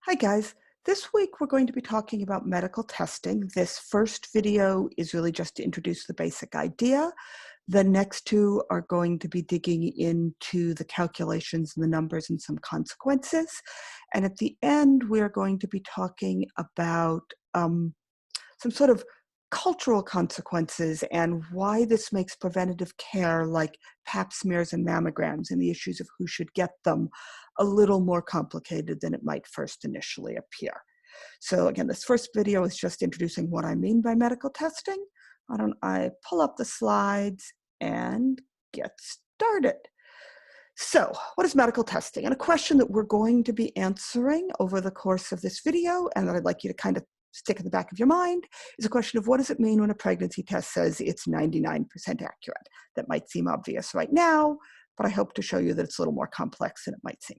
Hi guys, this week we're going to be talking about medical testing. This first video is really just to introduce the basic idea. The next two are going to be digging into the calculations and the numbers and some consequences. And at the end, we're going to be talking about some sort of cultural consequences and why this makes preventative care like pap smears and mammograms and the issues of who should get them a little more complicated than it might first initially appear. So again, this first video is just introducing what I mean by medical testing. Why don't I pull up the slides and get started. So what is medical testing? And a question that we're going to be answering over the course of this video, and that I'd like you to kind of stick in the back of your mind, is a question of what does it mean when a pregnancy test says it's 99% accurate? That might seem obvious right now, but I hope to show you that it's a little more complex than it might seem.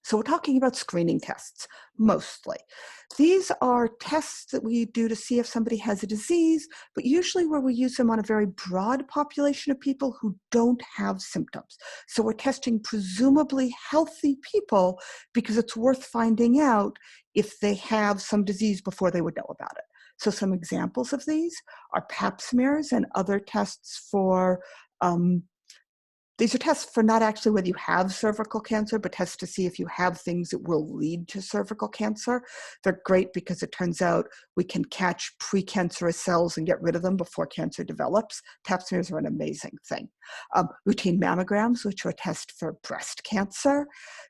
So we're talking about screening tests, mostly. These are tests that we do to see if somebody has a disease, but usually where we use them on a very broad population of people who don't have symptoms. So we're testing presumably healthy people because it's worth finding out if they have some disease before they would know about it. So some examples of these are pap smears and other tests for these are tests for not actually whether you have cervical cancer, but tests to see if you have things that will lead to cervical cancer. They're great because it turns out we can catch precancerous cells and get rid of them before cancer develops. Pap smears are an amazing thing. Routine mammograms, which are a test for breast cancer.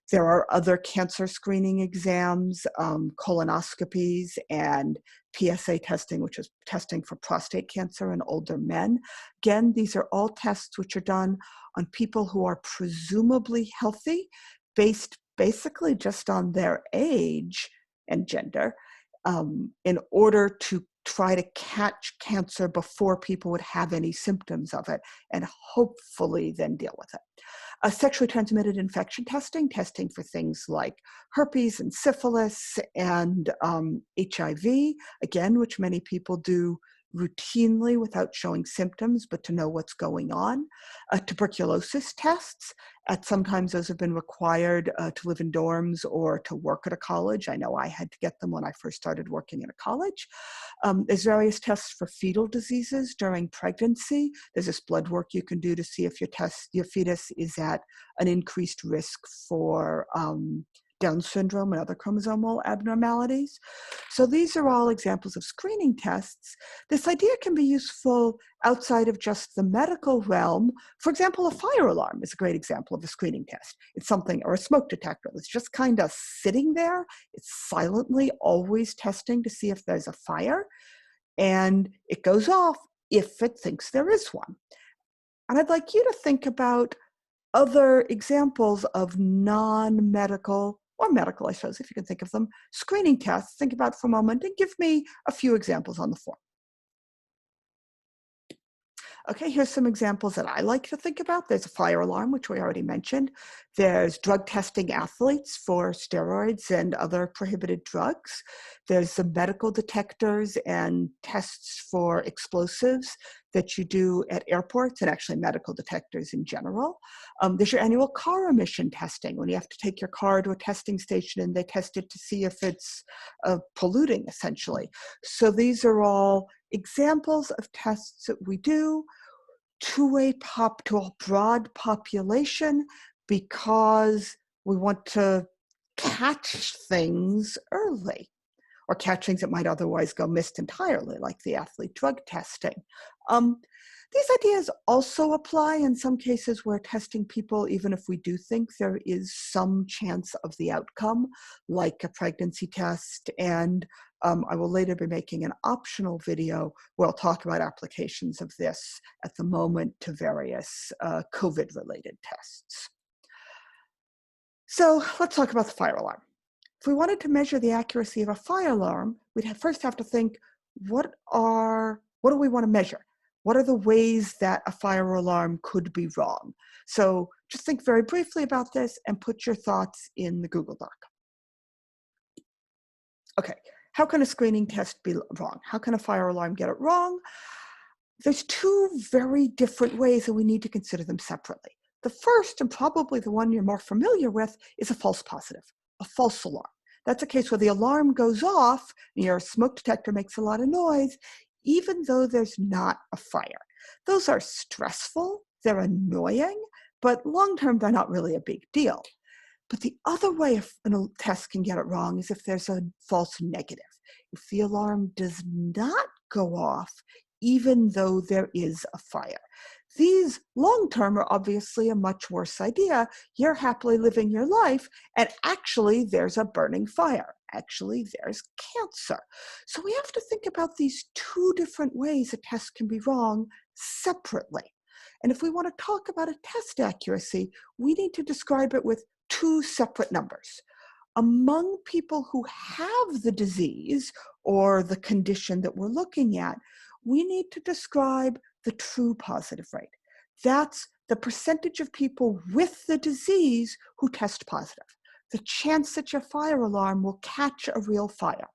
There are other cancer screening exams, colonoscopies, and PSA testing, which is testing for prostate cancer in older men. Again, these are all tests which are done on people who are presumably healthy, based basically just on their age and gender, in order to try to catch cancer before people would have any symptoms of it, and hopefully then deal with it. Sexually transmitted infection testing, testing for things like herpes and syphilis and HIV, again, which many people do routinely without showing symptoms, but to know what's going on. Tuberculosis tests, sometimes those have been required to live in dorms or to work at a college. I know I had to get them when I first started working in a college. There's various tests for fetal diseases during pregnancy. There's this blood work you can do to see if your fetus is at an increased risk for Down syndrome and other chromosomal abnormalities. So these are all examples of screening tests. This idea can be useful outside of just the medical realm. For example, a fire alarm is a great example of a screening test. It's something, or a smoke detector that's just kind of sitting there. It's silently always testing to see if there's a fire, and it goes off if it thinks there is one. And I'd like you to think about other examples of non-medical or medical, I suppose, if you can think of them, screening tests. Think about it for a moment and give me a few examples on the form. Okay, here's some examples that I like to think about. There's a fire alarm, which we already mentioned. There's drug testing athletes for steroids and other prohibited drugs. There's the medical detectors and tests for explosives that you do at airports, and actually medical detectors in general. There's your annual car emission testing, when you have to take your car to a testing station and they test it to see if it's polluting, essentially. So these are all examples of tests that we do to a broad population because we want to catch things early, or catch things that might otherwise go missed entirely, like the athlete drug testing. These ideas also apply in some cases where testing people, even if we do think there is some chance of the outcome, like a pregnancy test. And I will later be making an optional video where I'll talk about applications of this at the moment to various COVID-related tests. So let's talk about the fire alarm. If we wanted to measure the accuracy of a fire alarm, we'd first have to think, what do we want to measure? What are the ways that a fire alarm could be wrong? So just think very briefly about this and put your thoughts in the Google Doc. Okay, how can a screening test be wrong? How can a fire alarm get it wrong? There's two very different ways, and we need to consider them separately. The first, and probably the one you're more familiar with, is a false positive, a false alarm. That's a case where the alarm goes off, your smoke detector makes a lot of noise, even though there's not a fire. Those are stressful, they're annoying, but long-term, they're not really a big deal. But the other way a test can get it wrong is if there's a false negative. If the alarm does not go off, even though there is a fire. These long-term are obviously a much worse idea. You're happily living your life, and actually there's a burning fire. Actually, there's cancer. So we have to think about these two different ways a test can be wrong separately. And if we want to talk about a test accuracy, we need to describe it with two separate numbers. Among people who have the disease or the condition that we're looking at, we need to describe the true positive rate. That's the percentage of people with the disease who test positive. The chance that your fire alarm will catch a real fire.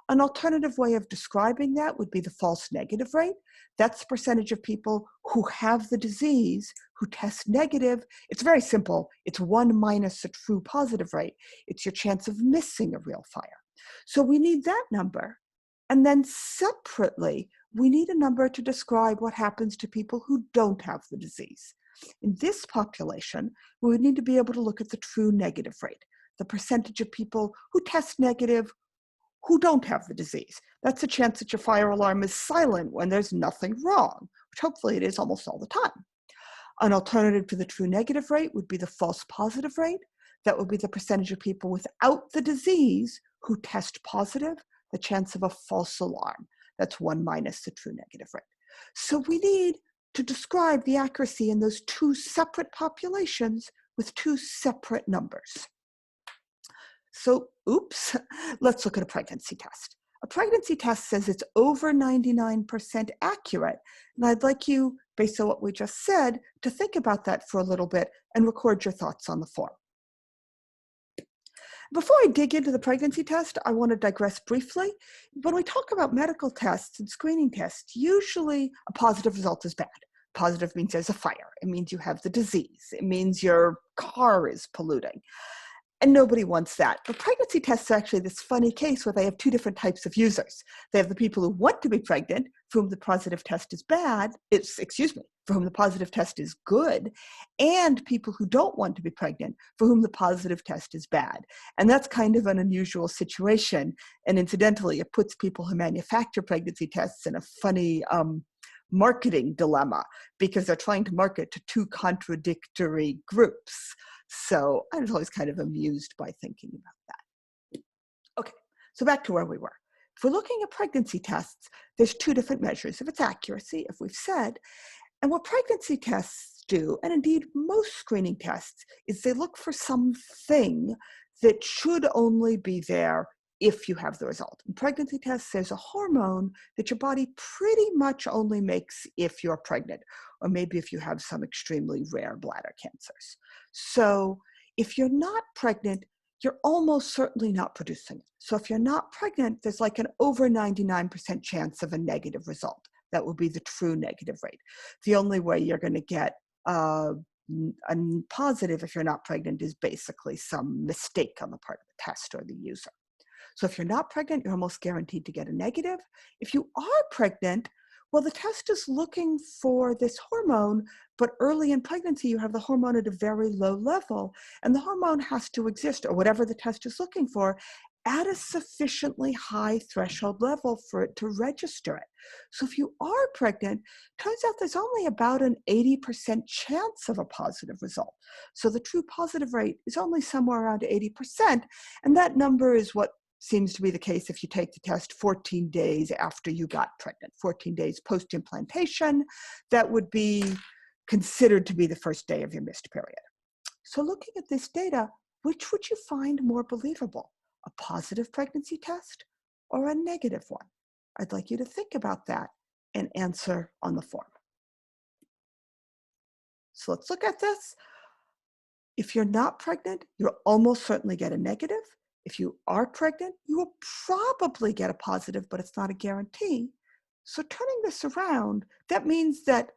An alternative way of describing that would be the false negative rate. That's the percentage of people who have the disease who test negative. It's very simple. It's 1 minus the true positive rate. It's your chance of missing a real fire. So we need that number. And then separately, we need a number to describe what happens to people who don't have the disease. In this population, we would need to be able to look at the true negative rate, the percentage of people who test negative who don't have the disease. That's a chance that your fire alarm is silent when there's nothing wrong, which hopefully it is almost all the time. An alternative to the true negative rate would be the false positive rate. That would be the percentage of people without the disease who test positive, the chance of a false alarm. That's 1 minus the true negative rate. So we need to describe the accuracy in those two separate populations with two separate numbers. So, oops, let's look at a pregnancy test. A pregnancy test says it's over 99% accurate. And I'd like you, based on what we just said, to think about that for a little bit and record your thoughts on the form. Before I dig into the pregnancy test, I want to digress briefly. When we talk about medical tests and screening tests, usually a positive result is bad. Positive means there's a fire. It means you have the disease. It means your car is polluting. And nobody wants that. But pregnancy tests are actually this funny case where they have two different types of users. They have the people who want to be pregnant, for whom the positive test is for whom the positive test is good, and people who don't want to be pregnant, for whom the positive test is bad. And that's kind of an unusual situation. And incidentally, it puts people who manufacture pregnancy tests in a funny marketing dilemma because they're trying to market to two contradictory groups. So I was always kind of amused by thinking about that. Okay, so back to where we were. If we're looking at pregnancy tests, there's two different measures of its accuracy, if we've said. And what pregnancy tests do, and indeed most screening tests, is they look for something that should only be there if you have the result. In pregnancy tests, there's a hormone that your body pretty much only makes if you're pregnant, or maybe if you have some extremely rare bladder cancers. So if you're not pregnant, you're almost certainly not producing it. So if you're not pregnant, there's like an over 99% chance of a negative result. That would be the true negative rate. The only way you're going to get a positive if you're not pregnant is basically some mistake on the part of the test or the user. So if you're not pregnant, you're almost guaranteed to get a negative. If you are pregnant, well, the test is looking for this hormone, but early in pregnancy, you have the hormone at a very low level, and the hormone has to exist, or whatever the test is looking for, at a sufficiently high threshold level for it to register it. So if you are pregnant, turns out there's only about an 80% chance of a positive result. So the true positive rate is only somewhere around 80%, and that number is what seems to be the case if you take the test 14 days after you got pregnant, 14 days post-implantation. That would be considered to be the first day of your missed period. So looking at this data, which would you find more believable? A positive pregnancy test or a negative one? I'd like you to think about that and answer on the form. So let's look at this. If you're not pregnant, you'll almost certainly get a negative. If you are pregnant, you will probably get a positive, but it's not a guarantee. So turning this around, that means that,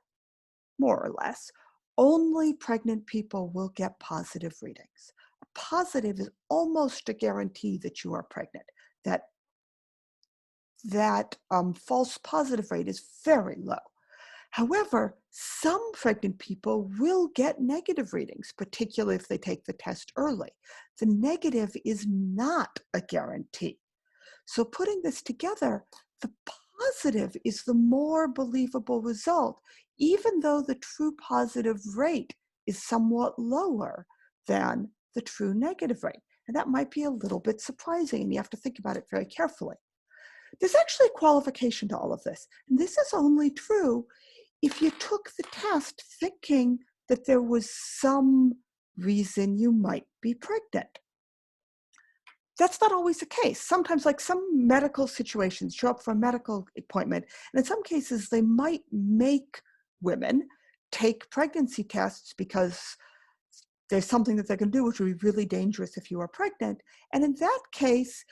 more or less, only pregnant people will get positive readings. A positive is almost a guarantee that you are pregnant. That false positive rate is very low. However, some pregnant people will get negative readings, particularly if they take the test early. The negative is not a guarantee. So putting this together, the positive is the more believable result, even though the true positive rate is somewhat lower than the true negative rate. And that might be a little bit surprising, and you have to think about it very carefully. There's actually a qualification to all of this. And this is only true if you took the test thinking that there was some reason you might be pregnant. That's not always the case. Sometimes, like some medical situations, show up for a medical appointment, and in some cases, they might make women take pregnancy tests because there's something that they can do which would be really dangerous if you are pregnant. And in that case,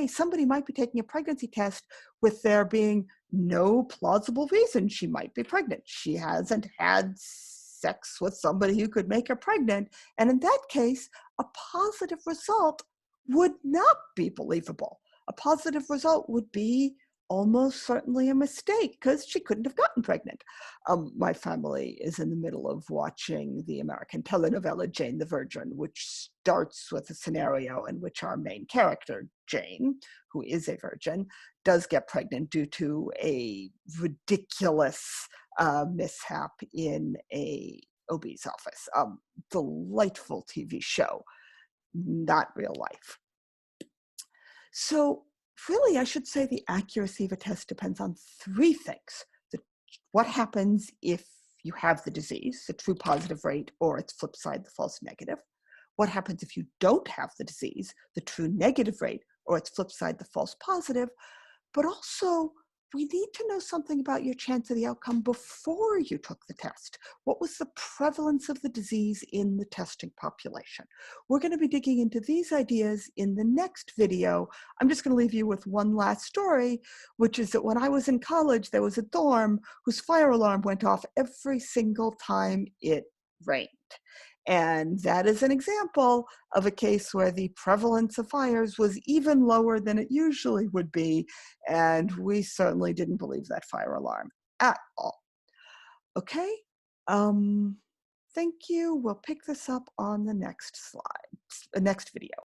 somebody might be taking a pregnancy test with there being no plausible reason she might be pregnant. She hasn't had sex with somebody who could make her pregnant. And in that case, a positive result would not be believable. A positive result would be almost certainly a mistake because she couldn't have gotten pregnant. My family is in the middle of watching the American telenovela Jane the Virgin, which starts with a scenario in which our main character, Jane, who is a virgin, does get pregnant due to a ridiculous mishap in a OB's office. Delightful TV show, not real life. So really, I should say the accuracy of a test depends on three things. What happens if you have the disease, the true positive rate, or its flip side, the false negative? What happens if you don't have the disease, the true negative rate, or its flip side, the false positive? But also, we need to know something about your chance of the outcome before you took the test. What was the prevalence of the disease in the testing population? We're going to be digging into these ideas in the next video. I'm just going to leave you with one last story, which is that when I was in college, there was a dorm whose fire alarm went off every single time it rained. And that is an example of a case where the prevalence of fires was even lower than it usually would be. And we certainly didn't believe that fire alarm at all. Okay, thank you. We'll pick this up on the next slide, next video.